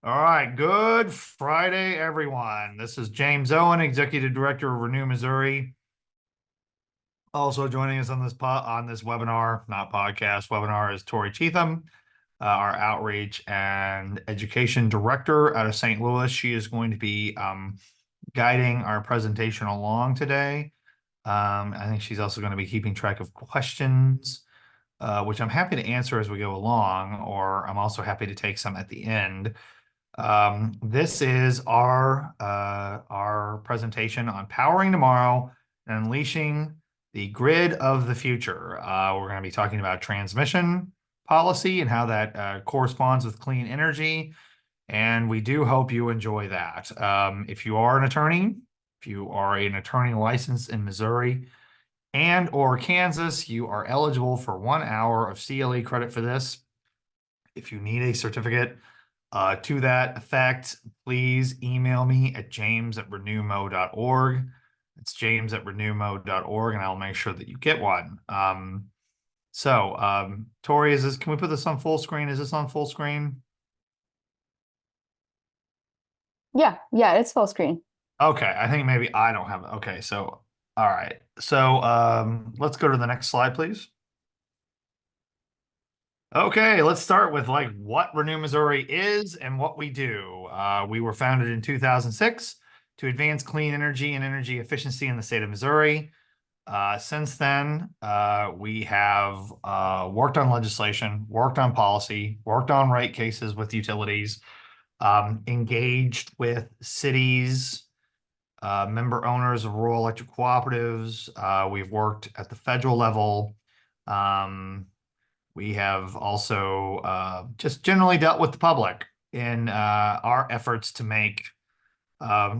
All right, good Friday, everyone. This is James Owen, Executive Director of Renew Missouri. Also joining us on this webinar, not podcast, webinar is Tori Cheatham, our Outreach and Education Director out of St. Louis. She is going to be guiding our presentation along today. I think she's also going to be keeping track of questions, which I'm happy to answer as we go along, or I'm also happy to take some at the end. This is our presentation on powering tomorrow and unleashing the grid of the future. We're going to be talking about transmission policy and how that corresponds with clean energy, and we do hope you enjoy that. If you are an attorney, if you are an attorney licensed in Missouri and or Kansas, you are eligible for 1 hour of CLE credit for this. If you need a certificate to that effect, please email me at james@renewmo.org. It's james@renewmo.org, and I'll make sure that you get one. Tori, can we put this on full screen? Is this on full screen? Yeah, it's full screen. Okay, I think maybe I don't have it. Okay, so all right. Let's go to the next slide, please. Okay, let's start with what Renew Missouri is and what we do. We were founded in 2006 to advance clean energy and energy efficiency in the state of Missouri. Since then, we have worked on legislation, worked on policy, worked on rate cases with utilities, engaged with cities, member owners of rural electric cooperatives. We've worked at the federal level. We have also just generally dealt with the public in our efforts to make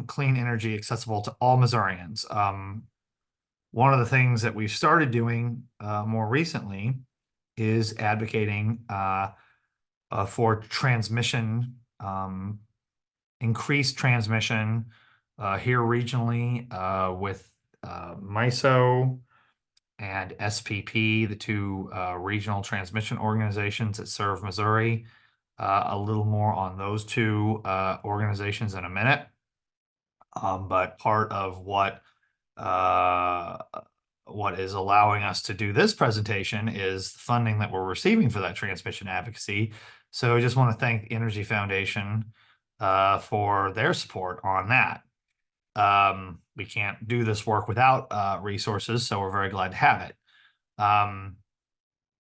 clean energy accessible to all Missourians. One of the things that we've started doing more recently is advocating for transmission, increased transmission here regionally with MISO and SPP, the two regional transmission organizations that serve Missouri. A little more on those two organizations in a minute. But part of what is allowing us to do this presentation is the funding that we're receiving for that transmission advocacy. So I just want to thank the Energy Foundation for their support on that. We can't do this work without resources, so we're very glad to have it.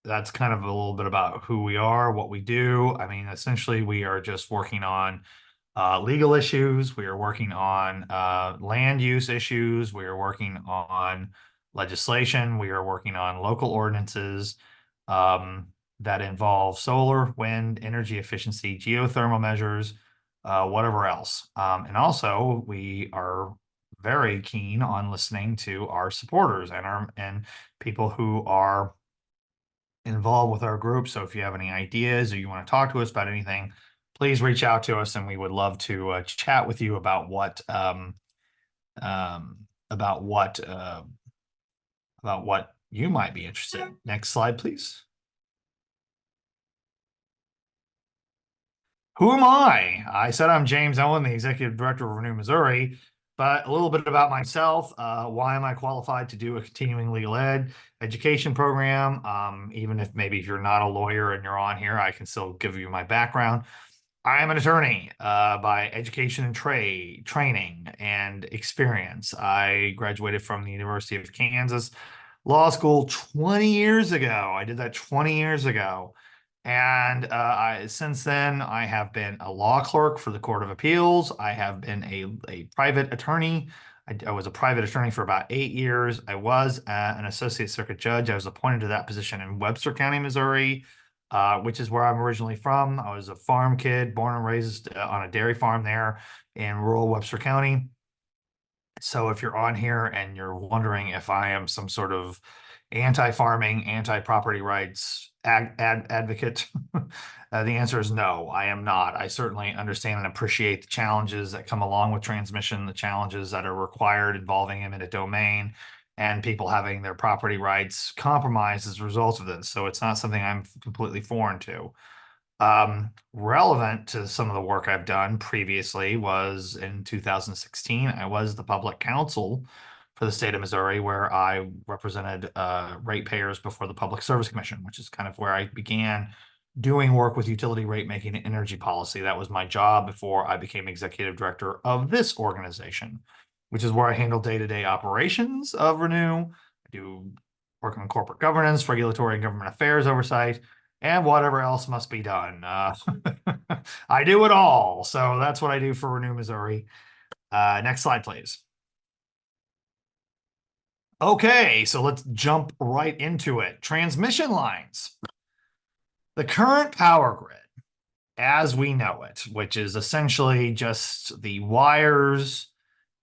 That's kind of a little bit about who we are, what we do. I mean, essentially, we are just working on legal issues. We are working on land use issues. We are working on legislation. We are working on local ordinances that involve solar, wind, energy efficiency, geothermal measures, whatever else. And also, we are very keen on listening to our supporters and people who are involved with our group. So if you have any ideas or you want to talk to us about anything, please reach out to us, and we would love to chat with you about about what uh, what you might be interested in. Next slide, please. Who am I? I said I'm James Owen, the Executive Director of Renew Missouri, but a little bit about myself. Why am I qualified to do a continuing legal ed education program? Even if maybe if you're not a lawyer and you're on here, I can still give you my background. I am an attorney by education and training and experience. I graduated from the University of Kansas Law School 20 years ago. I did that 20 years ago. And since then, I have been a law clerk for the Court of Appeals. I have been a private attorney. I was a private attorney for about 8 years. I was an associate circuit judge. I was appointed to that position in Webster County, Missouri, which is where I'm originally from. I was a farm kid, born and raised on a dairy farm there in rural Webster County. So if you're on here and you're wondering if I am some sort of anti-farming, anti-property rights advocate, the answer is no, I am not. I certainly understand and appreciate the challenges that come along with transmission, the challenges that are required involving eminent domain, and people having their property rights compromised as a result of this. So it's not something I'm completely foreign to. Relevant to some of the work I've done previously was in 2016, I was the public counsel for the state of Missouri, where I represented ratepayers before the Public Service Commission, which is kind of where I began doing work with utility rate making and energy policy. That was my job before I became executive director of this organization, which is where I handle day-to-day operations of Renew. I do work on corporate governance, regulatory and government affairs oversight, and whatever else must be done. I do it all. So that's what I do for Renew Missouri. Next slide, please. Okay, so let's jump right into it. Transmission lines. The current power grid, as we know it, which is essentially just the wires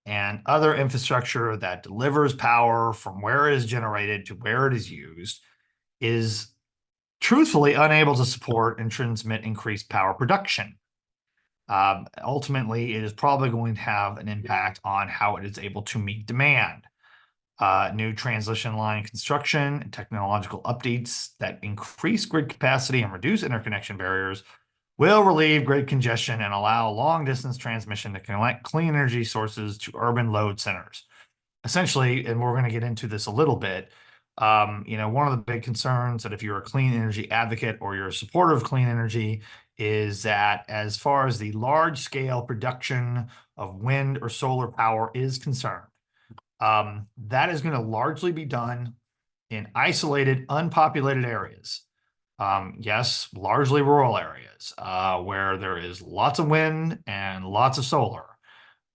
and other infrastructure that delivers power from where it is generated to where it is used, is truthfully unable to support and transmit increased power production. Ultimately, it is probably going to have an impact on how it is able to meet demand. New transmission line construction and technological updates that increase grid capacity and reduce interconnection barriers will relieve grid congestion and allow long-distance transmission to connect clean energy sources to urban load centers. Essentially, and we're going to get into this a little bit, one of the big concerns that if you're a clean energy advocate or you're a supporter of clean energy is that as far as the large scale production of wind or solar power is concerned, that is going to largely be done in isolated, unpopulated areas. Yes, largely rural areas where there is lots of wind and lots of solar.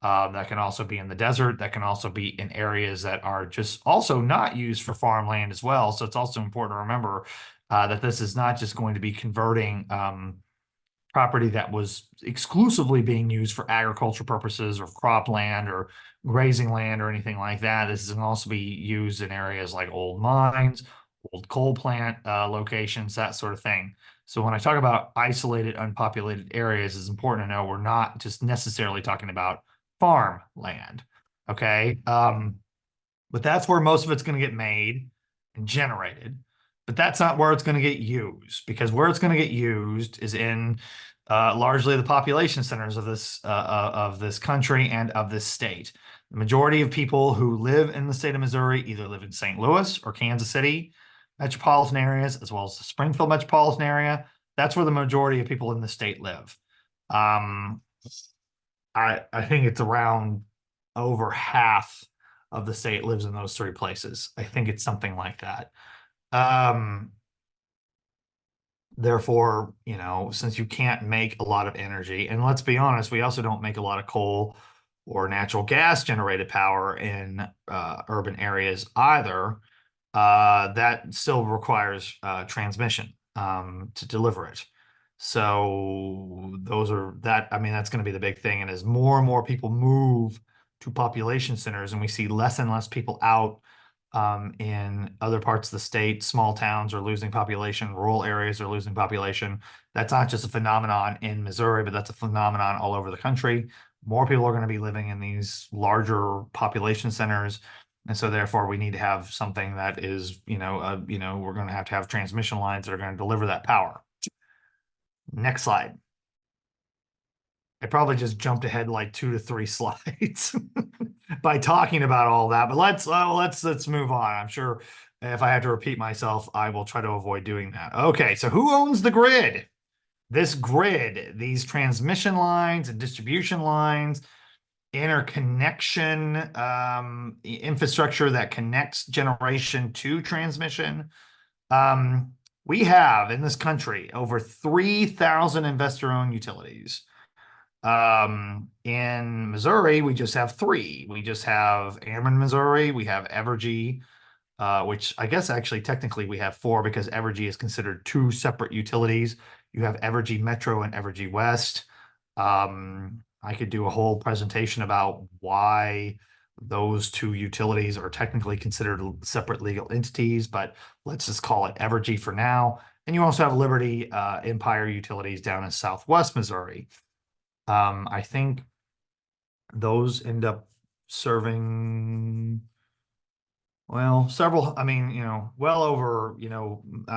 That can also be in the desert. That can also be in areas that are just also not used for farmland as well. So it's also important to remember that this is not just going to be converting property that was exclusively being used for agriculture purposes or cropland or grazing land or anything like that. This can also be used in areas like old mines, old coal plant locations, that sort of thing. So when I talk about isolated, unpopulated areas, it's important to know we're not just necessarily talking about farmland. Okay. But that's where most of it's going to get made and generated. But that's not where it's going to get used, because where it's going to get used is in largely the population centers of this country and of this state. The majority of people who live in the state of Missouri either live in St. Louis or Kansas City metropolitan areas, as well as the Springfield metropolitan area. That's where the majority of people in the state live. Um, I think it's around over half of the state lives in those three places. I think it's something like that. Um, Therefore, since you can't make a lot of energy, and let's be honest, we also don't make a lot of coal or natural gas generated power in urban areas either, that still requires transmission to deliver it. So I mean, that's going to be the big thing. And as more and more people move to population centers and we see less and less people out in other parts of the state, small towns are losing population, rural areas are losing population. That's not just a phenomenon in Missouri, but that's a phenomenon all over the country. More people are going to be living in these larger population centers. And so therefore we need to have something that is, we're going to have transmission lines that are going to deliver that power. Next slide. I probably just jumped ahead like 2 to 3 slides by talking about all that, but let's move on. I'm sure if I have to repeat myself, I will try to avoid doing that. Okay, so who owns the grid? This grid, these transmission lines and distribution lines, interconnection infrastructure that connects generation to transmission. We have in this country over 3,000 investor-owned utilities. In Missouri, we just have three. We just have Ameren, Missouri. We have Evergy, which I guess actually technically we have four because Evergy is considered two separate utilities. You have Evergy Metro and Evergy West. I could do a whole presentation about why those two utilities are technically considered separate legal entities, but let's just call it Evergy for now. And you also have Liberty Empire Utilities down in Southwest Missouri. I think those end up serving, well, several, I mean, well over,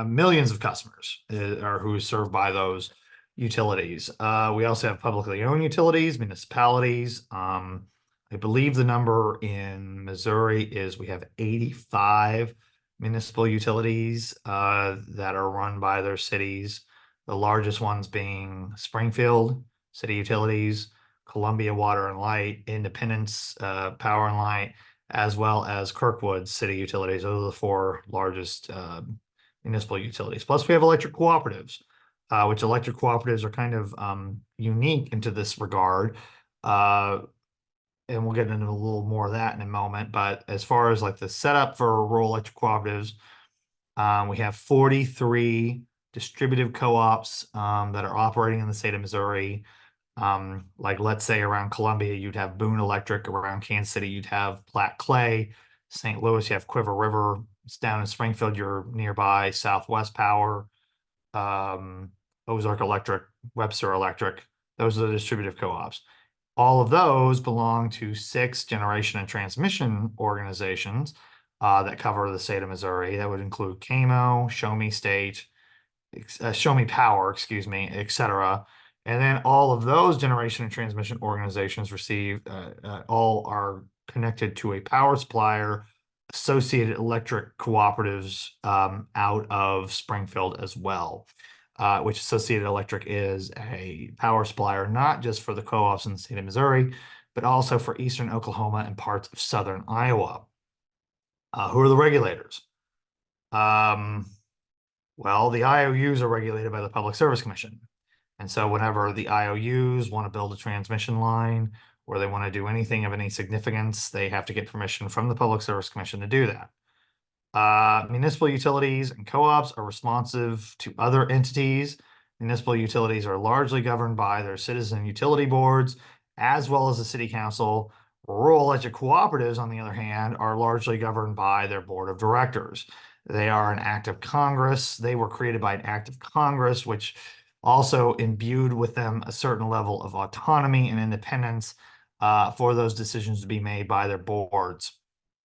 millions of customers are who is served by those. utilities. We also have publicly owned utilities, municipalities. I believe the number in Missouri is we have 85 municipal utilities that are run by their cities. The largest ones being Springfield City Utilities, Columbia Water and Light, Independence Power and Light, as well as Kirkwood City Utilities. Those are the four largest municipal utilities. Plus, we have electric cooperatives, which electric cooperatives are kind of unique into this regard. Uh, and we'll get into a little more of that in a moment. But as far as like the setup for rural electric cooperatives, we have 43 distributive co-ops that are operating in the state of Missouri. Like let's say around Columbia, you'd have Boone Electric. Around Kansas City, you'd have Black Clay. St. Louis, you have Quiver River. It's down in Springfield, you're nearby Southwest Power, um, Ozark Electric, Webster Electric. Those are the distributive co-ops. All of those belong to 6 generation and transmission organizations that cover the state of Missouri. That would include KMO, Show Me State, Show Me Power, excuse me, etc. And then all of those generation and transmission organizations receive, all are connected to a power supplier, Associated Electric Cooperatives out of Springfield as well, which Associated Electric is a power supplier, not just for the co-ops in the state of Missouri, but also for eastern Oklahoma and parts of southern Iowa. Who are the regulators? Well, the IOUs are regulated by the Public Service Commission. And so whenever the IOUs want to build a transmission line or they want to do anything of any significance, they have to get permission from the Public Service Commission to do that. Municipal utilities and co-ops are responsive to other entities. Municipal utilities are largely governed by their citizen utility boards, as well as the city council. Rural electric cooperatives, on the other hand, are largely governed by their board of directors. They are an act of Congress. They were created by an act of Congress, which also imbued with them a certain level of autonomy and independence for those decisions to be made by their boards.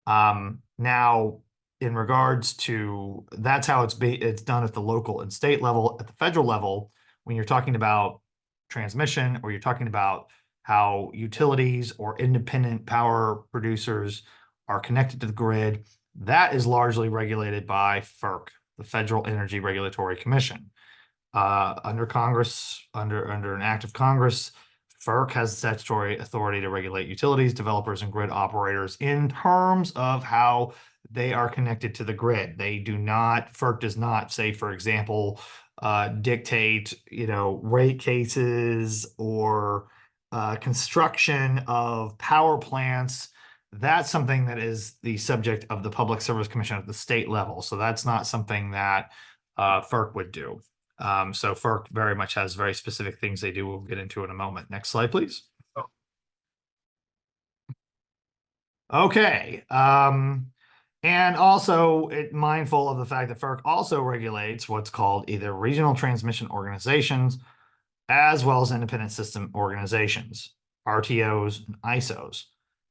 Now, in regards to that's how it's done at the local and state level. At the federal level, when you're talking about transmission or you're talking about how utilities or independent power producers are connected to the grid, that is largely regulated by FERC, the Federal Energy Regulatory Commission. Under Congress, under an act of Congress, FERC has the statutory authority to regulate utilities, developers, and grid operators in terms of how they are connected to the grid. They do not, FERC does not say, for example, dictate, rate cases or construction of power plants. That's something that is the subject of the Public Service Commission at the state level. So that's not something that FERC would do. So FERC very much has very specific things they do. We'll get into in a moment. Next slide, please. Okay. And also mindful of the fact that FERC also regulates what's called either regional transmission organizations as well as independent system organizations, RTOs and ISOs.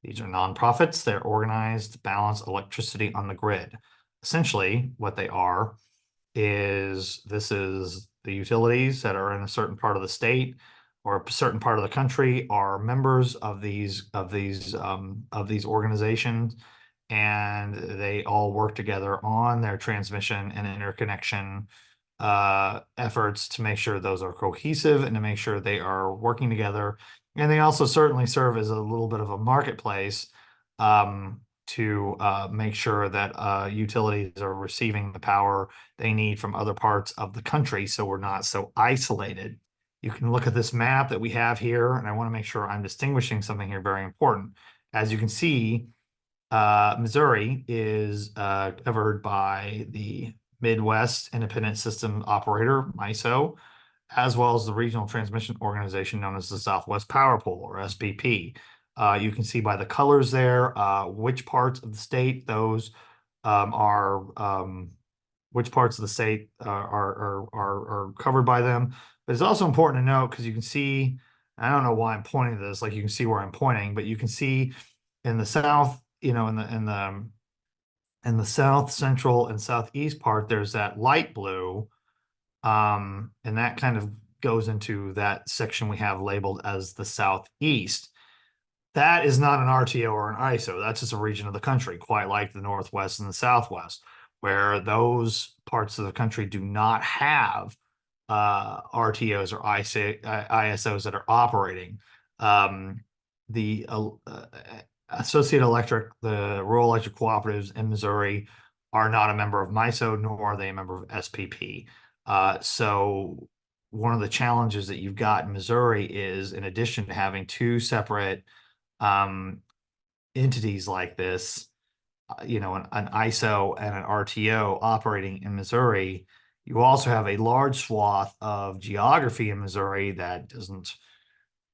These are nonprofits. They're organized to balance electricity on the grid. Essentially, what they are is this is the utilities that are in a certain part of the state or a certain part of the country are members of these organizations, and they all work together on their transmission and interconnection efforts to make sure those are cohesive and to make sure they are working together. And they also certainly serve as a little bit of a marketplace to make sure that utilities are receiving the power they need from other parts of the country, so we're not so isolated. You can look at this map that we have here, and I want to make sure I'm distinguishing something here very important. As you can see, Missouri is covered by the Midwest Independent System Operator, MISO, as well as the regional transmission organization known as the Southwest Power Pool, or SPP. You can see by the colors there which parts of the state those are which parts of the state are covered by them. But it's also important to note because you can see, I don't know why I'm pointing to this, like you can see where I'm pointing, but you can see in the south, in the south, central, and southeast part, there's that light blue, and that kind of goes into that section we have labeled as the Southeast. That is not an RTO or an ISO. That's just a region of the country, quite like the Northwest and the Southwest, where those parts of the country do not have RTOs or ISOs that are operating. Um, the Associated Electric, the rural electric cooperatives in Missouri are not a member of MISO, nor are they a member of SPP. So one of the challenges that you've got in Missouri is, in addition to having two separate um, entities like this, an ISO and an RTO operating in Missouri, you also have a large swath of geography in Missouri that doesn't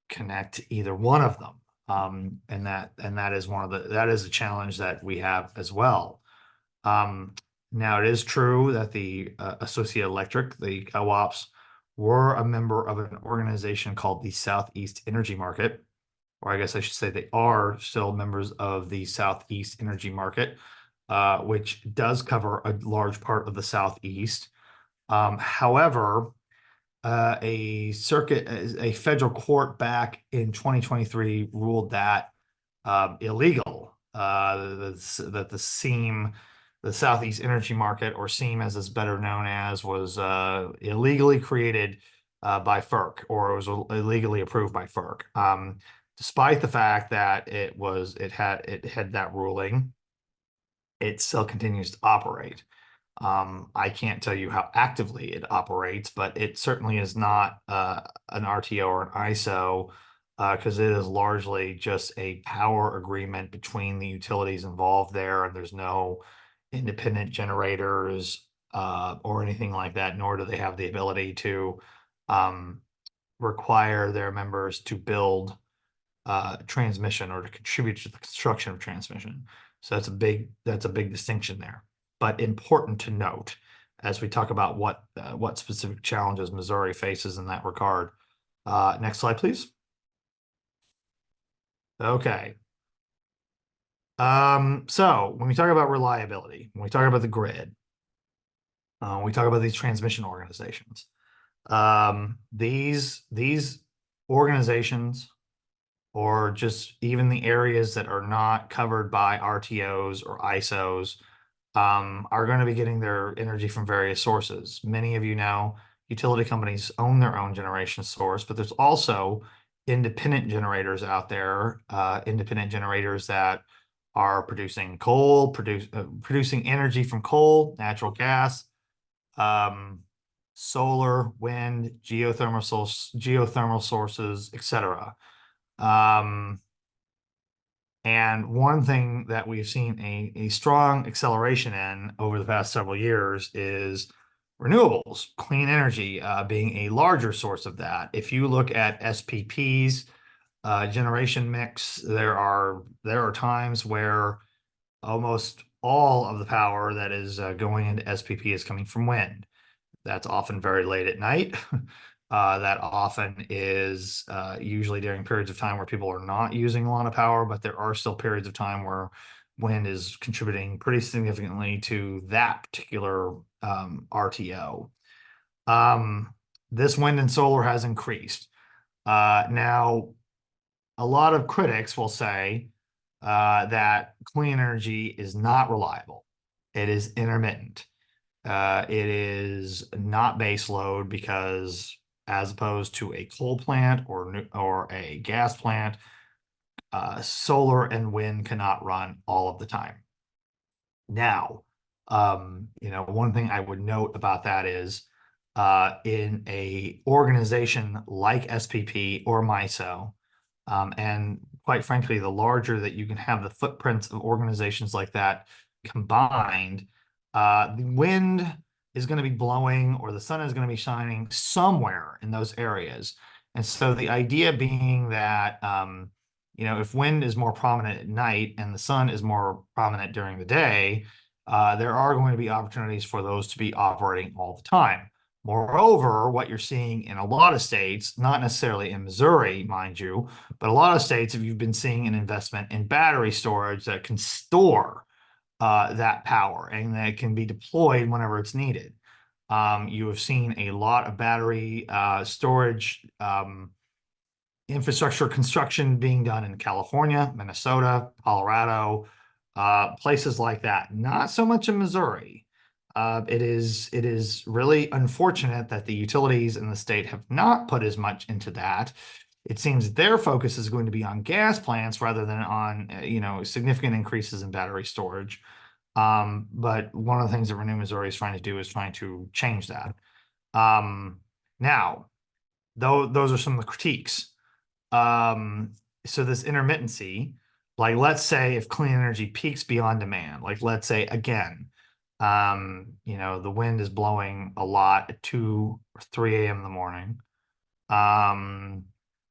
connect either one of them. And that is that is a challenge that we have as well. Um, Now it is true that the Associated Electric, the co-ops, were a member of an organization called the Southeast Energy Market, or I guess I should say they are still members of the Southeast Energy Market, which does cover a large part of the Southeast. However, a federal court back in 2023 ruled that illegal. That the SEAM, the Southeast Energy Market, or SEAM as it's better known as, was illegally created by FERC, or it was illegally approved by FERC. Despite the fact that it had that ruling, it still continues to operate. I can't tell you how actively it operates, but it certainly is not an RTO or an ISO, because it is largely just a power agreement between the utilities involved there, and there's no independent generators or anything like that, nor do they have the ability to um, require their members to build transmission or to contribute to the construction of transmission. So that's a big distinction there, but important to note as we talk about what specific challenges Missouri faces in that regard. Next slide, please. Okay. So when we talk about reliability, when we talk about the grid, we talk about these transmission organizations. These organizations, or just even the areas that are not covered by RTOs or ISOs, are going to be getting their energy from various sources. Many of you know utility companies own their own generation source, but there's also independent generators out there, independent generators that are producing energy from coal, natural gas, um, solar, wind, geothermal sources, etc. And one thing that we've seen a strong acceleration in over the past several years is renewables, clean energy, being a larger source of that. If you look at SPP's generation mix, there are times where almost all of the power that is going into SPP is coming from wind. That's often very late at night. That often is usually during periods of time where people are not using a lot of power, but there are still periods of time where wind is contributing pretty significantly to that particular RTO. This wind and solar has increased. Now, a lot of critics will say that clean energy is not reliable. It is intermittent. It is not base load because, as opposed to a coal plant or a gas plant, solar and wind cannot run all of the time. Now, one thing I would note about that is in a organization like SPP or MISO, and quite frankly, the larger that you can have the footprints of organizations like that combined, the wind is going to be blowing or the sun is going to be shining somewhere in those areas. And so the idea being that, if wind is more prominent at night and the sun is more prominent during the day, there are going to be opportunities for those to be operating all the time. Moreover, what you're seeing in a lot of states, not necessarily in Missouri, mind you, but a lot of states, if you've been seeing an investment in battery storage that can store that power and that can be deployed whenever it's needed. You have seen a lot of battery storage infrastructure construction being done in California, Minnesota, Colorado, places like that. Not so much in Missouri. It is really unfortunate that the utilities in the state have not put as much into that. It seems that their focus is going to be on gas plants rather than on significant increases in battery storage. But one of the things that Renew Missouri is trying to do is trying to change that. Um, Now, though, those are some of the critiques. Um, so this intermittency, like let's say if clean energy peaks beyond demand, like let's say again, the wind is blowing a lot at 2 or 3 a.m. in the morning, um,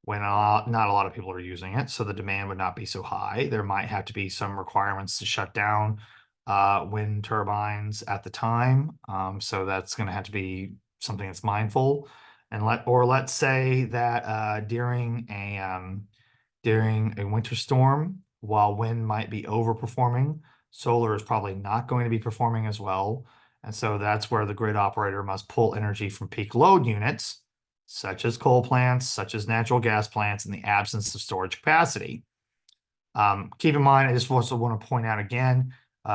when not a lot of people are using it, so the demand would not be so high. There might have to be some requirements to shut down wind turbines at the time. So that's going to have to be something that's mindful. And let's say that during a winter storm, while wind might be overperforming, solar is probably not going to be performing as well. And so that's where the grid operator must pull energy from peak load units, such as coal plants, such as natural gas plants, in the absence of storage capacity. Keep in mind, I just also want to point out again,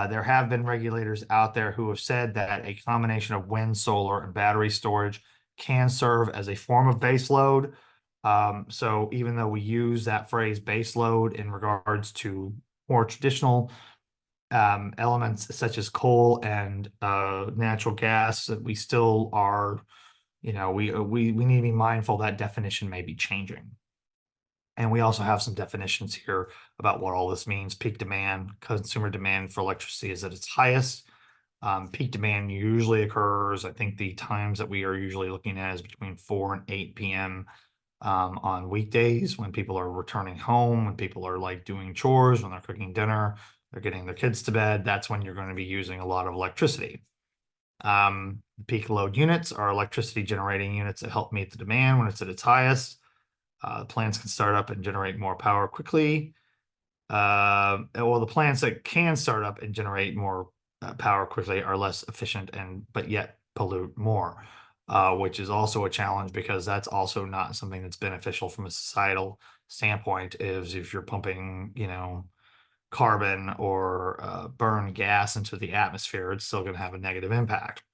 there have been regulators out there who have said that a combination of wind, solar, and battery storage can serve as a form of base load. So even though we use that phrase base load in regards to more traditional elements such as coal and natural gas, that we still are, we need to be mindful that definition may be changing. And we also have some definitions here about what all this means. Peak demand, consumer demand for electricity is at its highest. Peak demand usually occurs, I think the times that we are usually looking at is between 4 and 8 p.m. On weekdays when people are returning home, when people are like doing chores, when they're cooking dinner, they're getting their kids to bed. That's when you're going to be using a lot of electricity. Peak load units are electricity generating units that help meet the demand when it's at its highest. Plants can start up and generate more power quickly. Well, the plants that can start up and generate more power quickly are less efficient but yet pollute more, which is also a challenge because that's also not something that's beneficial from a societal standpoint. Is if you're pumping, carbon or burn gas into the atmosphere, it's still going to have a negative impact.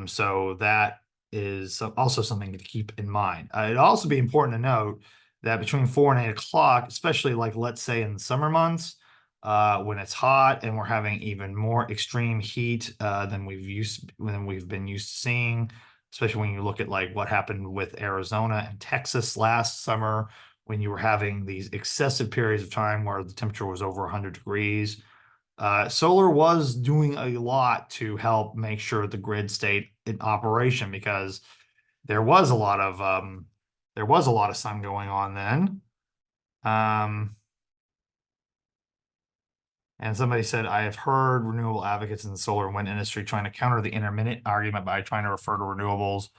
So that is also something to keep in mind. It'd also be important to note that between 4 and 8 o'clock, especially like let's say in the summer months, when it's hot and we're having even more extreme heat than we've been used to seeing, especially when you look at like what happened with Arizona and Texas last summer, when you were having these excessive periods of time where the temperature was over 100 degrees. Solar was doing a lot to help make sure the grid stayed in operation because there was a lot of sun going on then. Um, and somebody said, I have heard renewable advocates in the solar and wind industry trying to counter the intermittent argument by trying to refer to renewables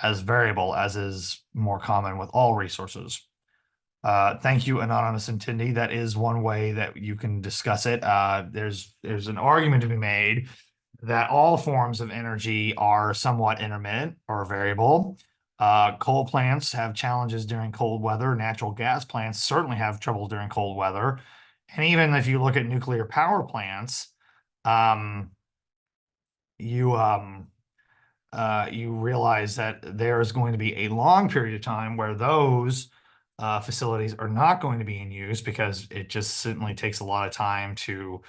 as variable, as is more common with all resources. Thank you, anonymous attendee. That is one way that you can discuss it. There's an argument to be made that all forms of energy are somewhat intermittent or variable. Coal plants have challenges during cold weather. Natural gas plants certainly have trouble during cold weather. And even if you look at nuclear power plants, um, you you realize that there is going to be a long period of time where those facilities are not going to be in use because it just certainly takes a lot of time to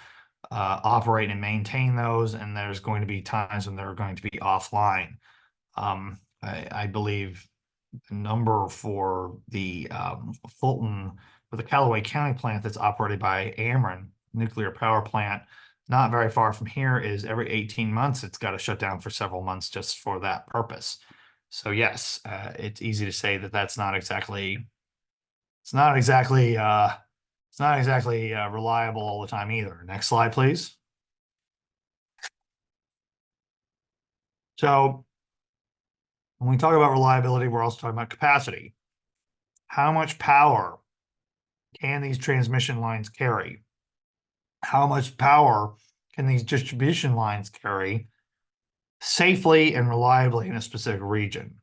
operate and maintain those, and there's going to be times when they're going to be offline. I believe the number for the Fulton, for the Callaway County plant that's operated by Ameren nuclear power plant, not very far from here, is every 18 months it's got to shut down for several months just for that purpose. So yes, it's easy to say that that's not exactly it's not exactly reliable all the time either. Next slide, please. So when we talk about reliability, we're also talking about capacity. How much power can these transmission lines carry? How much power can these distribution lines carry? safely and reliably in a specific region.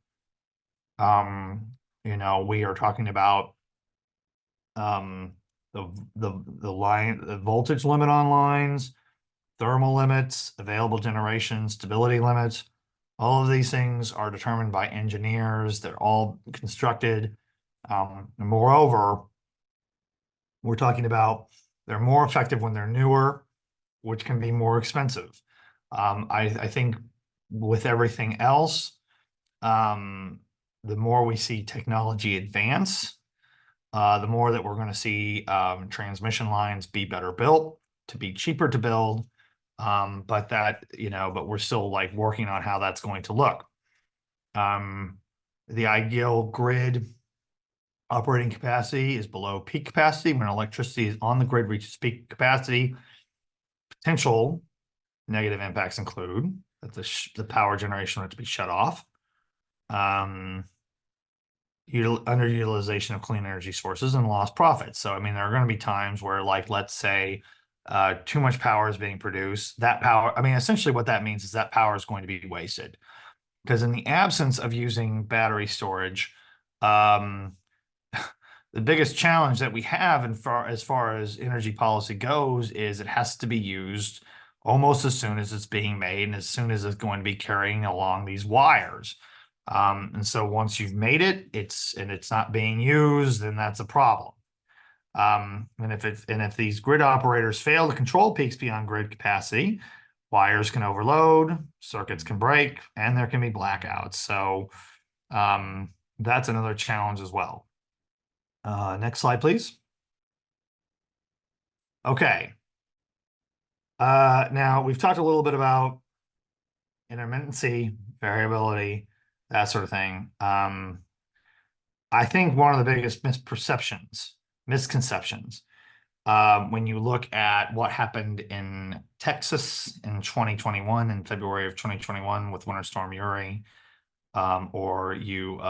Um, we are talking about um, the voltage limit on lines, thermal limits, available generation, stability limits. All of these things are determined by engineers. They're all constructed. And moreover, we're talking about they're more effective when they're newer, which can be more expensive. I think with everything else, um, the more we see technology advance, the more that we're going to see transmission lines be better built, to be cheaper to build. But we're still like working on how that's going to look. Um, the ideal grid operating capacity is below peak capacity. When electricity is on the grid reaches peak capacity, potential negative impacts include that the power generation will have to be shut off. Um, Underutilization of clean energy sources and lost profits. So, I mean, there are going to be times where, like, let's say, too much power is being produced. That power, I mean, essentially what that means is that power is going to be wasted. Because in the absence of using battery storage, um, the biggest challenge that we have as far as energy policy goes is it has to be used almost as soon as it's being made and as soon as it's going to be carrying along these wires. And so once you've made it, it's not being used, then that's a problem. And if these grid operators fail to control peaks beyond grid capacity, wires can overload, circuits can break, and there can be blackouts. So that's another challenge as well. Next slide, please. Okay. Now we've talked a little bit about intermittency, variability, that sort of thing. I think one of the biggest misconceptions, when you look at what happened in Texas in 2021, in February of 2021 with Winter Storm Uri, or you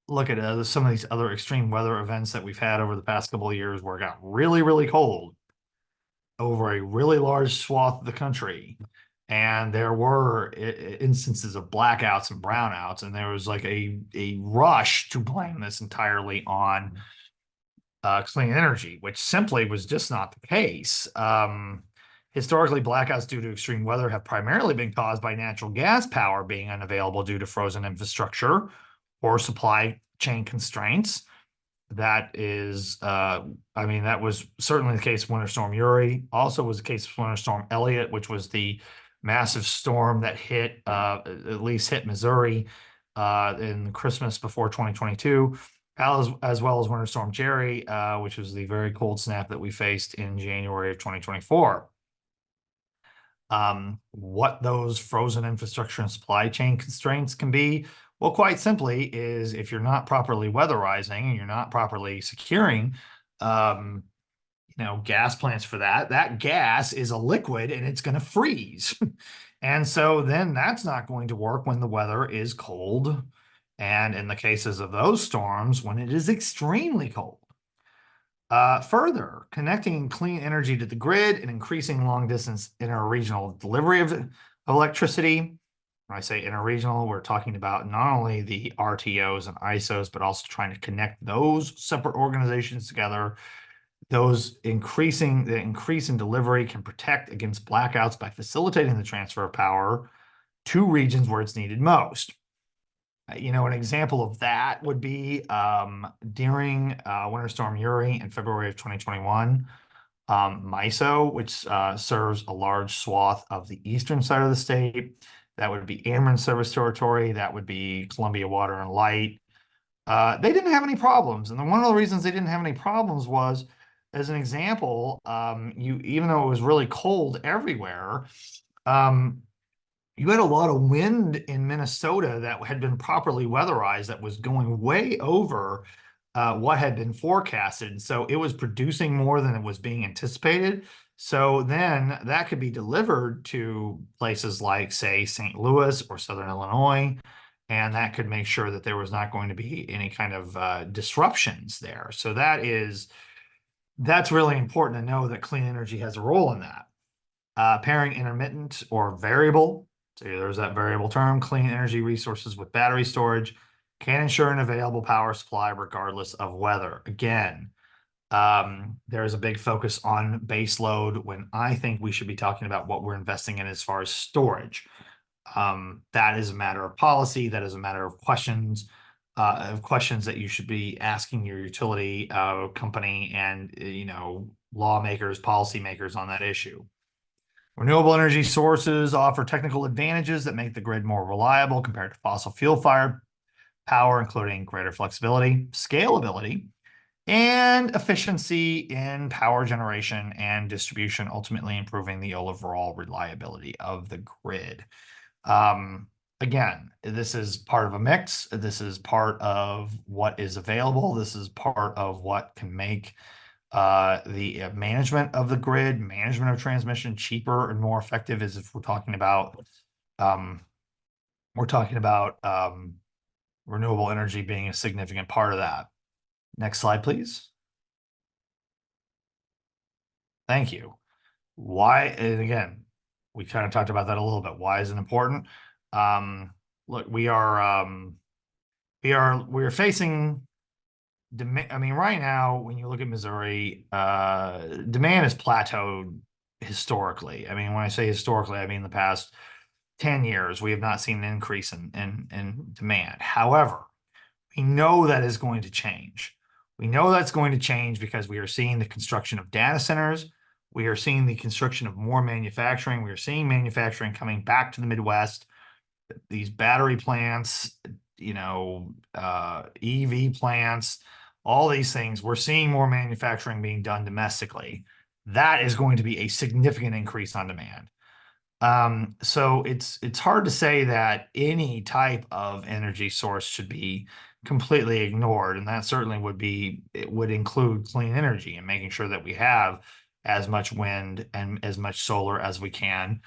look at some of these other extreme weather events that we've had over the past couple of years where it got really, really cold over a really large swath of the country. And there were instances of blackouts and brownouts, and there was like a rush to blame this entirely on clean energy, which simply was just not the case. Historically, blackouts due to extreme weather have primarily been caused by natural gas power being unavailable due to frozen infrastructure or supply chain constraints. That is, I mean, that was certainly the case of Winter Storm Uri. Also was the case of Winter Storm Elliott, which was the massive storm that at least hit Missouri in Christmas before 2022, as well as Winter Storm Jerry, which was the very cold snap that we faced in January of 2024. What those frozen infrastructure and supply chain constraints can be, well, quite simply, is if you're not properly weatherizing and you're not properly securing, gas plants for that gas is a liquid and it's going to freeze. And so then that's not going to work when the weather is cold. And in the cases of those storms, when it is extremely cold. Further, connecting clean energy to the grid and increasing long distance interregional delivery of electricity. When I say interregional, we're talking about not only the RTOs and ISOs, but also trying to connect those separate organizations together. The increase in delivery can protect against blackouts by facilitating the transfer of power to regions where it's needed most. An example of that would be during Winter Storm Uri in February of 2021, MISO, which serves a large swath of the eastern side of the state. That would be Ameren service territory. That would be Columbia Water and Light. They didn't have any problems. And one of the reasons they didn't have any problems was, as an example, even though it was really cold everywhere, um, you had a lot of wind in Minnesota that had been properly weatherized that was going way over what had been forecasted. So it was producing more than it was being anticipated. So then that could be delivered to places like, say, St. Louis or Southern Illinois, and that could make sure that there was not going to be any kind of disruptions there. So that's really important to know that clean energy has a role in that. Pairing intermittent or variable So there's that variable term, clean energy resources with battery storage can ensure an available power supply regardless of weather. Again, there's a big focus on base load when I think we should be talking about what we're investing in as far as storage. That is a matter of policy. That is a matter of questions that you should be asking your utility company and lawmakers, policymakers on that issue. Renewable energy sources offer technical advantages that make the grid more reliable compared to fossil fuel fired power, including greater flexibility, scalability, and efficiency in power generation and distribution, ultimately improving the overall reliability of the grid. Again, this is part of a mix. This is part of what is available. This is part of what can make the management of the grid, management of transmission cheaper and more effective, is if um, we're talking about renewable energy being a significant part of that. Next slide, please. Thank you. Why, and again, we kind of talked about that a little bit. Why is it important? Look, we're facing demand. I mean, right now, when you look at Missouri, demand has plateaued historically. I mean, when I say historically, I mean the past 10 years, we have not seen an increase in demand. However, we know that is going to change. We know that's going to change because we are seeing the construction of data centers. We are seeing the construction of more manufacturing. We are seeing manufacturing coming back to the Midwest. These battery plants, EV plants, all these things, we're seeing more manufacturing being done domestically. That is going to be a significant increase on demand. So it's hard to say that any type of energy source should be completely ignored, and that certainly it would include clean energy and making sure that we have as much wind and as much solar as we can.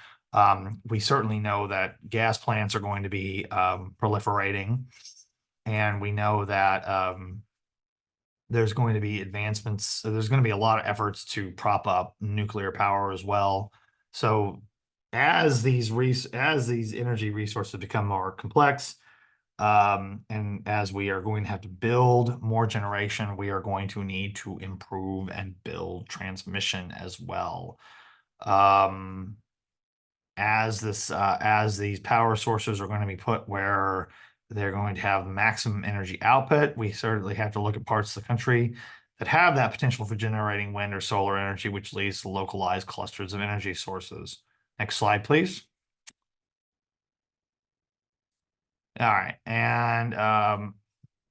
We certainly know that gas plants are going to be proliferating, and we know that there's going to be advancements. So there's going to be a lot of efforts to prop up nuclear power as well. So as these energy resources become more complex, and as we are going to have to build more generation, we are going to need to improve and build transmission as well. As these power sources are going to be put where they're going to have maximum energy output, we certainly have to look at parts of the country that have that potential for generating wind or solar energy, which leads to localized clusters of energy sources. Next slide, please. All right, and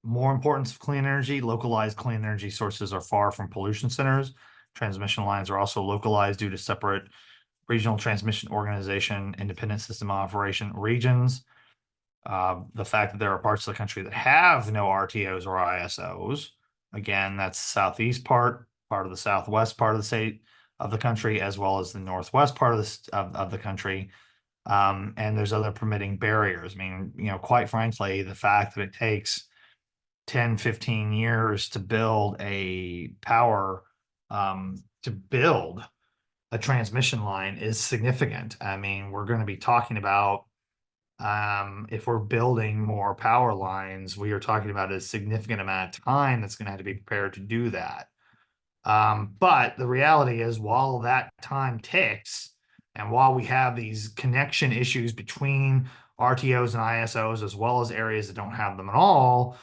more importance of clean energy, localized clean energy sources are far from pollution centers. Transmission lines are also localized due to separate regional transmission organization, independent system operation regions. The fact that there are parts of the country that have no RTOs or ISOs, again, that's southeast part of the southwest part of the state of the country, as well as the northwest part of the country. And there's other permitting barriers. I mean, quite frankly, the fact that it takes 10, 15 years to build to build a transmission line is significant. I mean, we're going to be talking about, if we're building more power lines, we are talking about a significant amount of time that's going to have to be prepared to do that. But the reality is, while that time ticks, and while we have these connection issues between RTOs and ISOs, as well as areas that don't have them at all,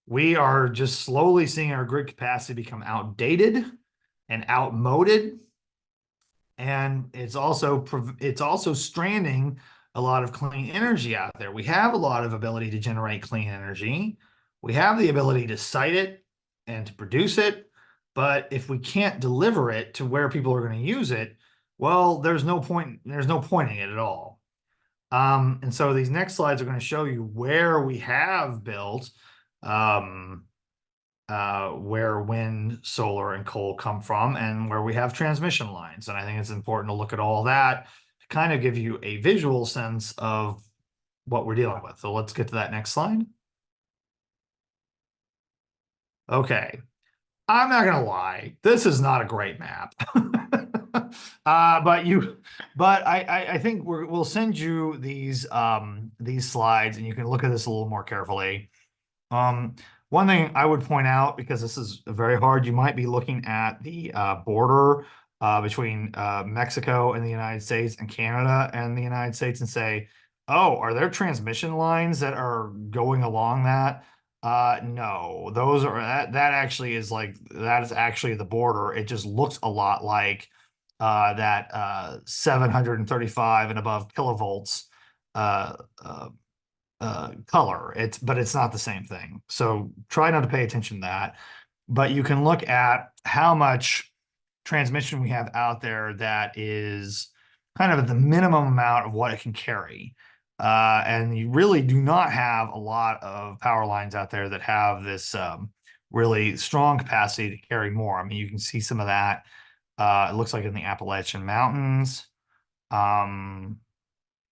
we are just slowly seeing our grid capacity become outdated and outmoded. And it's also stranding a lot of clean energy out there. We have a lot of ability to generate clean energy. We have the ability to site it and to produce it. But if we can't deliver it to where people are going to use it, well, there's no point in it at all. And so these next slides are going to show you where we have built, where wind, solar, and coal come from, and where we have transmission lines. And I think it's important to look at all that to kind of give you a visual sense of what we're dealing with. So let's get to that next slide. Okay. I'm not going to lie. This is not a great map. But I think we'll send you these slides and you can look at this a little more carefully. Um, One thing I would point out, because this is very hard, you might be looking at the border between Mexico and the United States and Canada and the United States and say, oh, are there transmission lines that are going along that? No, those are that actually is like that is actually the border. It just looks a lot like that 735 and above kilovolts uh, uh, color. But it's not the same thing. So try not to pay attention to that. But you can look at how much transmission we have out there that is kind of at the minimum amount of what it can carry. And you really do not have a lot of power lines out there that have this really strong capacity to carry more. I mean, you can see some of that. It looks like in the Appalachian Mountains. Um,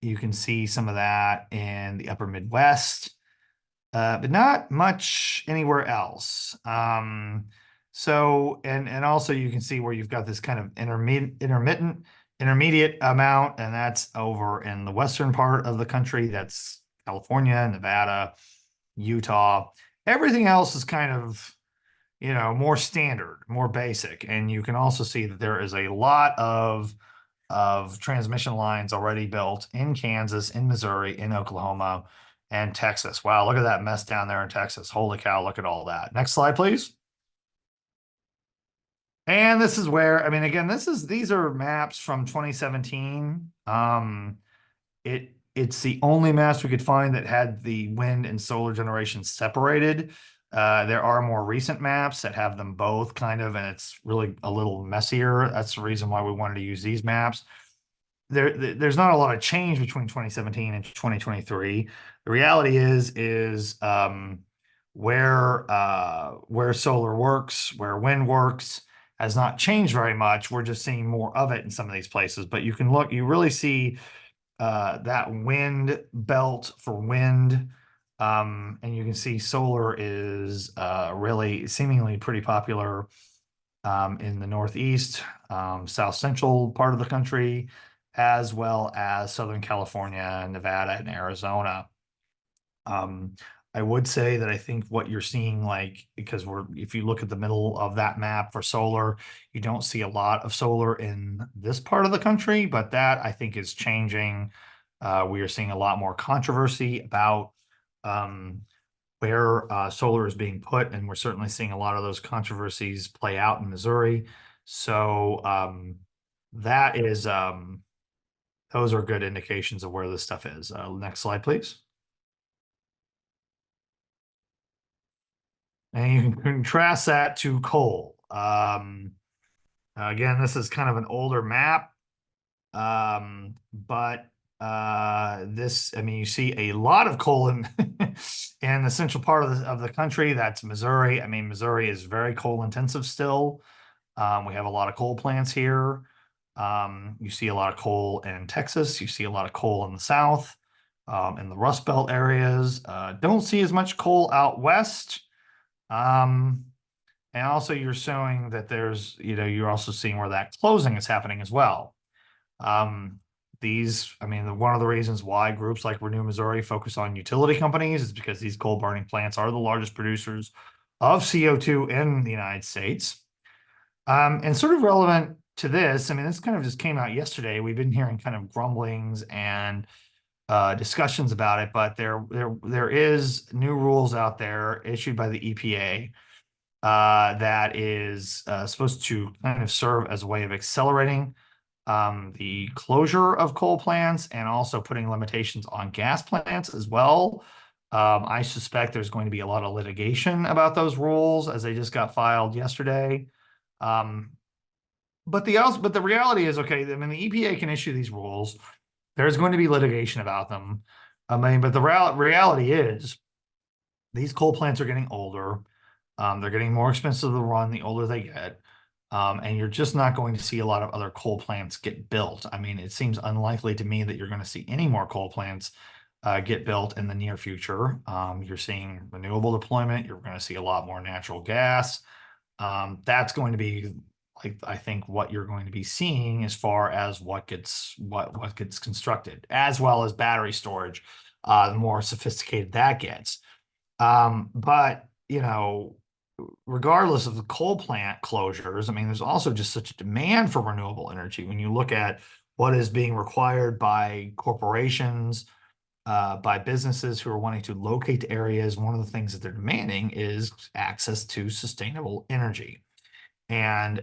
you can see some of that in the upper Midwest, but not much anywhere else. And also you can see where you've got this kind of intermediate amount, and that's over in the western part of the country. That's California, Nevada, Utah. Everything else is kind of, more standard, more basic. And you can also see that there is a lot of transmission lines already built in Kansas, in Missouri, in Oklahoma, and Texas. Wow, look at that mess down there in Texas. Holy cow, look at all that. Next slide, please. And this is where, I mean, again, these are maps from 2017. It's the only maps we could find that had the wind and solar generation separated. There are more recent maps that have them both kind of, and it's really a little messier. That's the reason why we wanted to use these maps. There's not a lot of change between 2017 and 2023. The reality is where solar works, where wind works has not changed very much. We're just seeing more of it in some of these places. But you can look, you really see that wind belt for wind. And you can see solar is really seemingly pretty popular in the Northeast, South Central part of the country, as well as Southern California, Nevada, and Arizona. Um, I would say that I think what you're seeing, like, because if you look at the middle of that map for solar, you don't see a lot of solar in this part of the country, but that I think is changing. We are seeing a lot more controversy about um, where solar is being put, and we're certainly seeing a lot of those controversies play out in Missouri. So that is those are good indications of where this stuff is. Next slide, please. And you can contrast that to coal. Again, this is kind of an older map, but this, I mean, you see a lot of coal in in the central part of the country. That's Missouri. I mean, Missouri is very coal intensive still. We have a lot of coal plants here. You see a lot of coal in Texas. You see a lot of coal in the South, in the Rust Belt areas. Don't see as much coal out west. Um, and also you're showing that there's, you're also seeing where that closing is happening as well. I mean, one of the reasons why groups like Renew Missouri focus on utility companies is because these coal burning plants are the largest producers of CO2 in the United States. And sort of relevant to this, I mean, this kind of just came out yesterday. We've been hearing kind of grumblings and discussions about it, but there is new rules out there issued by the EPA that is supposed to kind of serve as a way of accelerating the closure of coal plants and also putting limitations on gas plants as well. I suspect there's going to be a lot of litigation about those rules as they just got filed yesterday. Um, but the reality is, okay, I mean, the EPA can issue these rules. There's going to be litigation about them. I mean, but the reality is these coal plants are getting older. They're getting more expensive to run the older they get. And you're just not going to see a lot of other coal plants get built. I mean, it seems unlikely to me that you're going to see any more coal plants get built in the near future. You're seeing renewable deployment. You're going to see a lot more natural gas. That's going to be I think what you're going to be seeing as far as what gets constructed, as well as battery storage, the more sophisticated that gets. But regardless of the coal plant closures, I mean, there's also just such a demand for renewable energy. When you look at what is being required by corporations, by businesses who are wanting to locate to areas, one of the things that they're demanding is access to sustainable energy. And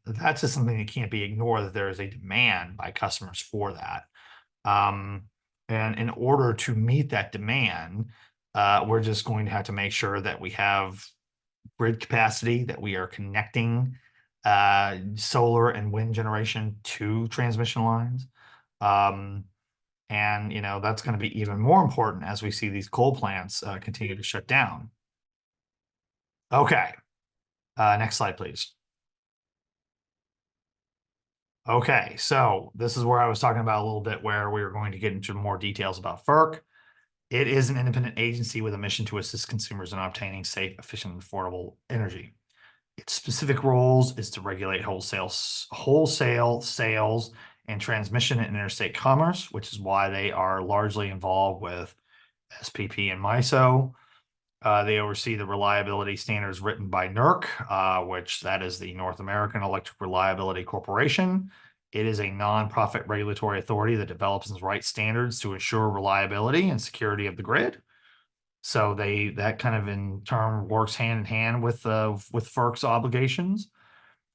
that's just something that can't be ignored, that there is a demand by customers for that. Um, and in order to meet that demand, we're just going to have to make sure that we have grid capacity, that we are connecting solar and wind generation to transmission lines. Um, and that's going to be even more important as we see these coal plants continue to shut down. Okay, next slide, please. Okay, so this is where I was talking about a little bit where we were going to get into more details about FERC. It is an independent agency with a mission to assist consumers in obtaining safe, efficient, and affordable energy. Its specific roles is to regulate wholesale sales and transmission and interstate commerce, which is why they are largely involved with SPP and MISO. They oversee the reliability standards written by NERC, which that is the North American Electric Reliability Corporation. It is a nonprofit regulatory authority that develops and writes standards to ensure reliability and security of the grid. So that kind of in turn works hand in hand with FERC's obligations.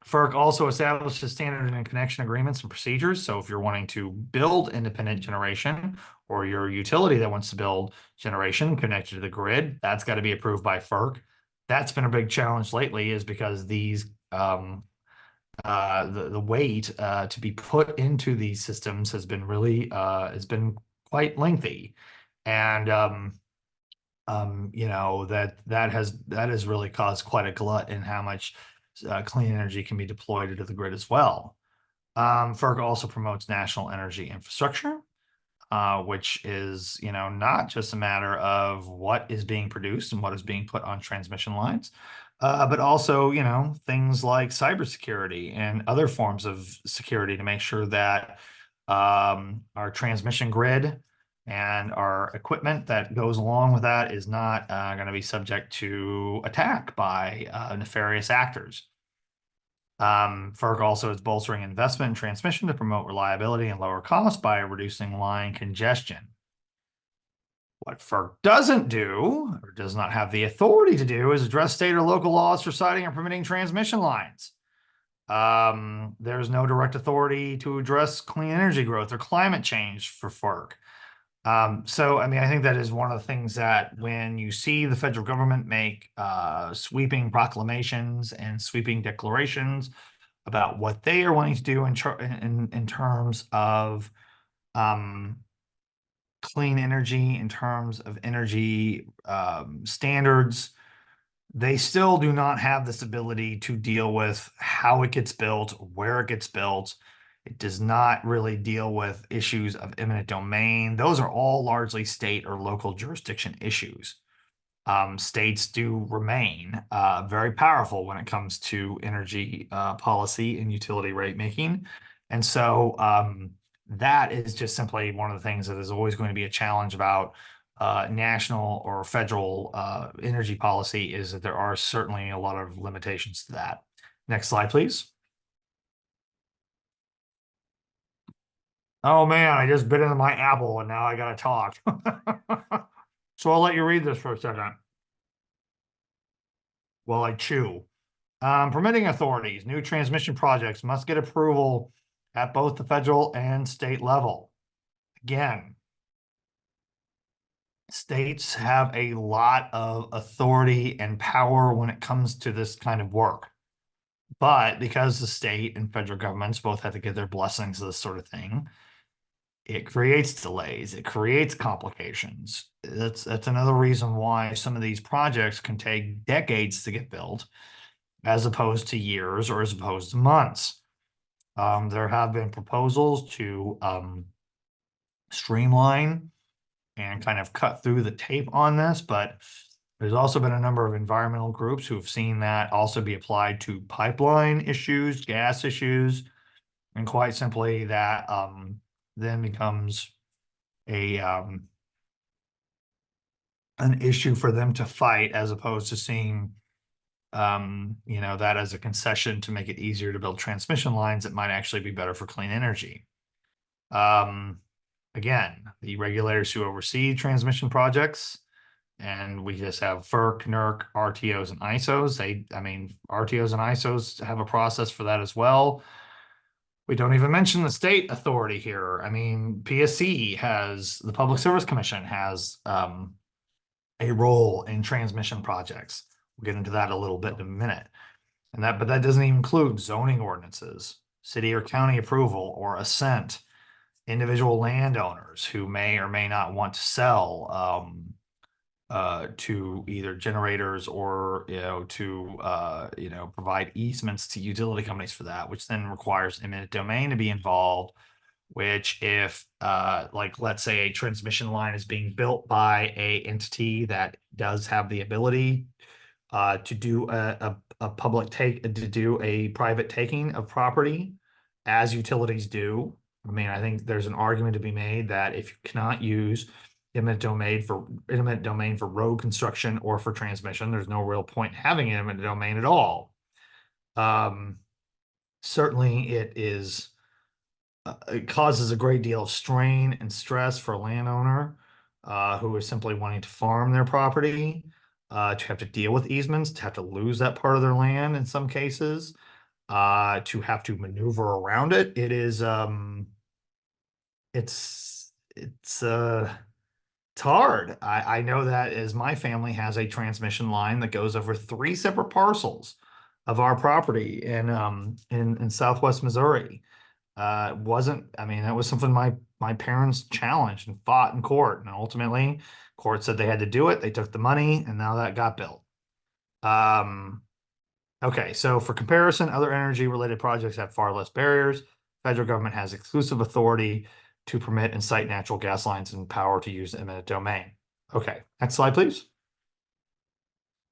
FERC also establishes standard and connection agreements and procedures. So if you're wanting to build independent generation, or your utility that wants to build generation connected to the grid, that's got to be approved by FERC. That's been a big challenge lately, is because these the wait to be put into these systems has been really has been quite lengthy, and that has really caused quite a glut in how much clean energy can be deployed into the grid as well. FERC also promotes national energy infrastructure, which is, not just a matter of what is being produced and what is being put on transmission lines, but also, things like cybersecurity and other forms of security to make sure that our transmission grid and our equipment that goes along with that is not going to be subject to attack by nefarious actors. FERC also is bolstering investment in transmission to promote reliability and lower costs by reducing line congestion. What FERC doesn't do, or does not have the authority to do, is address state or local laws for siting or permitting transmission lines. There's no direct authority to address clean energy growth or climate change for FERC. So, I mean, I think that is one of the things that when you see the federal government make sweeping proclamations and sweeping declarations about what they are wanting to do in terms of clean energy, in terms of energy standards, they still do not have this ability to deal with how it gets built, where it gets built. It does not really deal with issues of eminent domain. Those are all largely state or local jurisdiction issues. States do remain very powerful when it comes to energy policy and utility rate making. And so that is just simply one of the things that is always going to be a challenge about national or federal energy policy, is that there are certainly a lot of limitations to that. Next slide, please. Oh man, I just bit into my apple and now I gotta talk. So I'll let you read this for a second while I chew. Permitting authorities, new transmission projects must get approval at both the federal and state level. Again, states have a lot of authority and power when it comes to this kind of work. But because the state and federal governments both have to give their blessings to this sort of thing, it creates delays, it creates complications. That's another reason why some of these projects can take decades to get built, as opposed to years or as opposed to months. There have been proposals to streamline and kind of cut through the tape on this, but There's also been a number of environmental groups who have seen that also be applied to pipeline issues, gas issues, and quite simply that then becomes a an issue for them to fight as opposed to seeing that as a concession to make it easier to build transmission lines that might actually be better for clean energy. Um, Again, the regulators who oversee transmission projects, and we just have FERC, NERC, RTOs, and ISOs. RTOs and ISOs have a process for that as well. We don't even mention the state authority here. I mean, PSC has, the Public Service Commission has a role in transmission projects. We'll get into that a little bit in a minute. But that doesn't even include zoning ordinances, city or county approval or assent, individual landowners who may or may not want to sell to either generators or to provide easements to utility companies for that, which then requires eminent domain to be involved. Which, if like let's say a transmission line is being built by a entity that does have the ability to do a public take, to do a private taking of property, as utilities do. I mean, I think there's an argument to be made that if you cannot use eminent domain for road construction or for transmission, there's no real point in having eminent domain at all. Certainly, it causes a great deal of strain and stress for a landowner who is simply wanting to farm their property, to have to deal with easements, to have to lose that part of their land in some cases, to have to maneuver around it. It's hard. I know that as my family has a transmission line that goes over 3 separate parcels of our property in Southwest Missouri. Wasn't, I mean, that was something my parents challenged and fought in court, and ultimately court said they had to do it. They took the money, and now that got built. Okay, so for comparison, other energy related projects have far less barriers. Federal government has exclusive authority to permit and site natural gas lines and power to use eminent domain. Okay, next slide, please.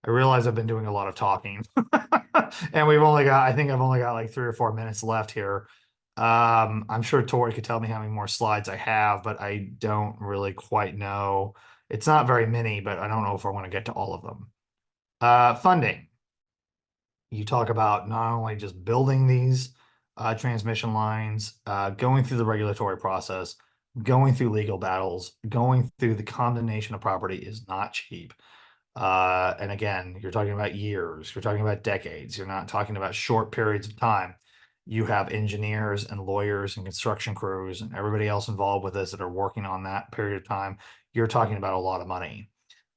I realize I've been doing a lot of talking and I think I've only got like 3 or 4 minutes left here. I'm sure Tori could tell me how many more slides I have, but I don't really quite know. It's not very many, but I don't know if I want to get to all of them. Funding. You talk about not only just building these transmission lines, going through the regulatory process, going through legal battles, going through the condemnation of property is not cheap. And again, you're talking about years, you're talking about decades, you're not talking about short periods of time. You have engineers and lawyers and construction crews and everybody else involved with this that are working on that period of time. You're talking about a lot of money.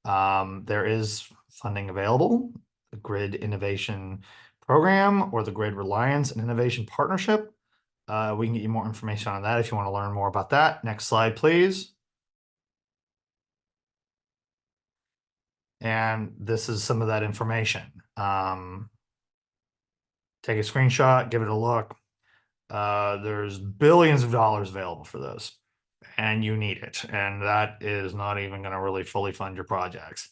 There is funding available, the Grid Innovation Program or the Grid Reliance and Innovation Partnership. We can get you more information on that if you want to learn more about that. Next slide, please. And this is some of that information. Take a screenshot, give it a look. There's billions of dollars available for this, and you need it. And that is not even going to really fully fund your projects.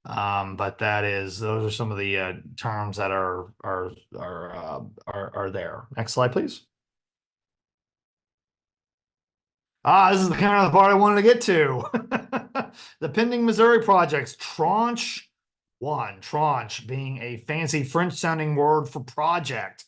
But those are some of the terms that are there. Next slide, please. This is the kind of the part I wanted to get to. The pending Missouri projects, tranche 1, tranche being a fancy French sounding word for project.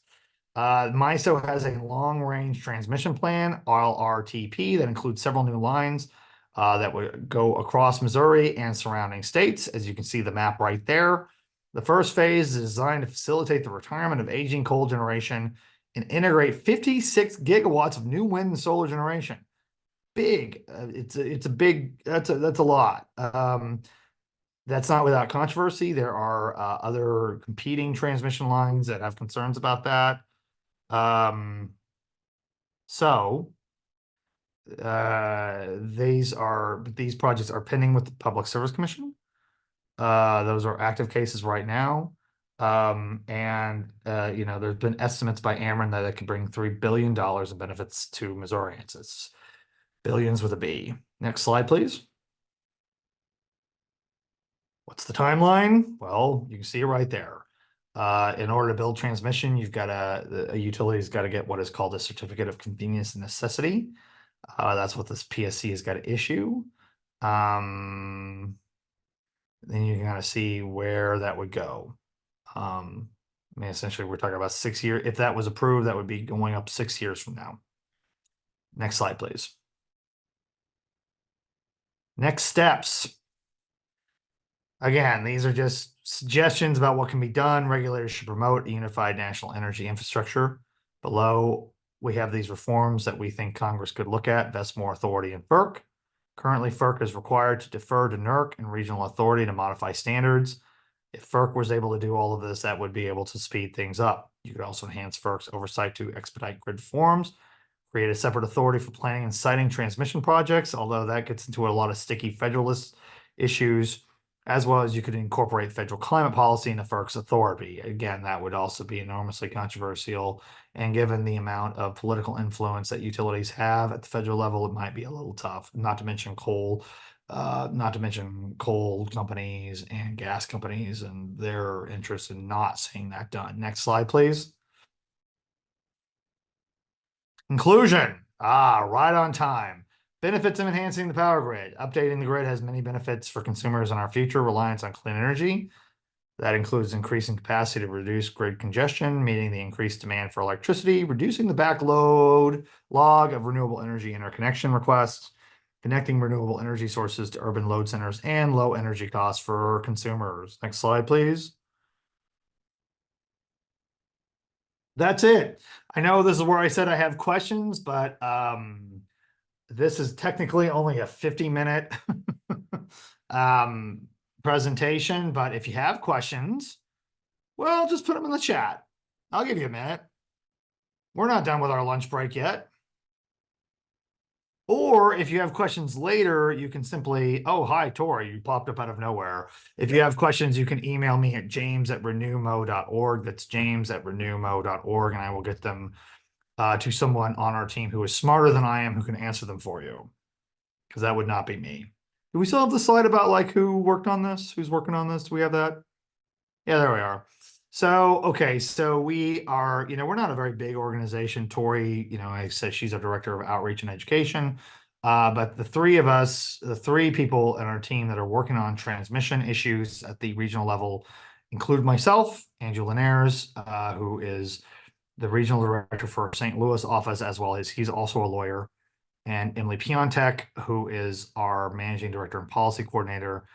MISO has a long range transmission plan, LRTP, that includes several new lines that would go across Missouri and surrounding states. As you can see the map right there. The first phase is designed to facilitate the retirement of aging coal generation and integrate 56 gigawatts of new wind and solar generation. Big. It's a big, that's a lot. That's not without controversy. There are other competing transmission lines that have concerns about that. So these projects are pending with the Public Service Commission. Those are active cases right now. There's been estimates by Ameren that it could bring $3 billion in benefits to Missourians. It's billions with a B. Next slide, please. What's the timeline? Well, you can see it right there. In order to build transmission, a utility's got to get what is called a certificate of convenience and necessity. That's what this PSC has got to issue. Then you can kind of see where that would go. I mean, essentially, we're talking about 6 years. If that was approved, that would be going up 6 years from now. Next slide, please. Next steps. Again, these are just suggestions about what can be done. Regulators should promote a unified national energy infrastructure. Below, we have these reforms that we think Congress could look at, vest more authority in FERC. Currently, FERC is required to defer to NERC and regional authority to modify standards. If FERC was able to do all of this, that would be able to speed things up. You could also enhance FERC's oversight to expedite grid reforms, create a separate authority for planning and siting transmission projects, although that gets into a lot of sticky federalist issues, as well as you could incorporate federal climate policy into FERC's authority. Again, that would also be enormously controversial, and given the amount of political influence that utilities have at the federal level, it might be a little tough, not to mention coal companies and gas companies and their interest in not seeing that done. Next slide, please. Conclusion. Right on time. Benefits of enhancing the power grid. Updating the grid has many benefits for consumers and our future reliance on clean energy. That includes increasing capacity to reduce grid congestion, meeting the increased demand for electricity, reducing the backlog of renewable energy interconnection requests, connecting renewable energy sources to urban load centers, and low energy costs for consumers. Next slide, please. That's it. I know this is where I said I have questions, but this is technically only a 50-minute presentation, but if you have questions, well, just put them in the chat. I'll give you a minute. We're not done with our lunch break yet. Or if you have questions later, you can simply, oh, hi, Tori, you popped up out of nowhere. If you have questions, you can email me at james@renewmo.org. That's james@renewmo.org, and I will get them to someone on our team who is smarter than I am, who can answer them for you, because that would not be me. Do we still have the slide about like who worked on this? Who's working on this? Do we have that? Yeah, there we are. So, okay, so we are, we're not a very big organization. Tori, I said she's a director of outreach and education. But the three of us, the three people in our team that are working on transmission issues at the regional level include myself, Andrew Linares, who is the regional director for St. Louis office, as well as he's also a lawyer, and Emily Piontek, who is our managing director and policy coordinator.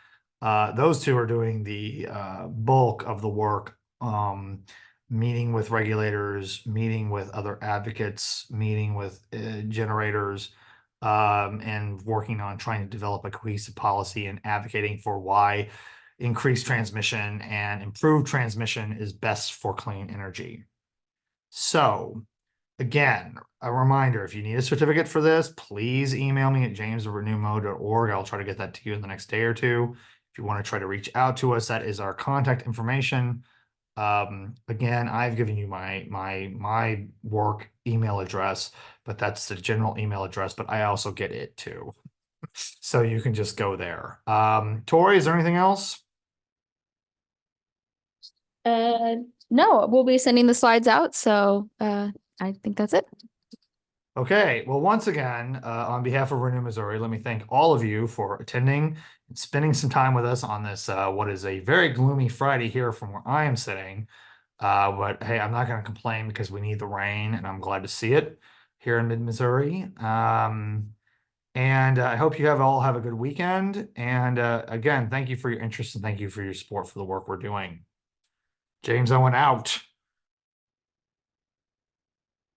Those two are doing the bulk of the work, meeting with regulators, meeting with other advocates, meeting with generators, and working on trying to develop a cohesive policy and advocating for why increased transmission and improved transmission is best for clean energy. So again, a reminder, if you need a certificate for this, please email me at james@renewmo.org. I'll try to get that to you in the next day or two. If you want to try to reach out to us, that is our contact information. Again, I've given you my work email address, but that's the general email address, but I also get it too. So you can just go there. Tori, is there anything else? No, we'll be sending the slides out, so I think that's it. Okay, well, once again, on behalf of Renew Missouri, let me thank all of you for attending and spending some time with us on this, what is a very gloomy Friday here from where I am sitting. But hey, I'm not going to complain because we need the rain and I'm glad to see it here in mid-Missouri. And I hope you all have a good weekend. And again, thank you for your interest and thank you for your support for the work we're doing. James Owen out.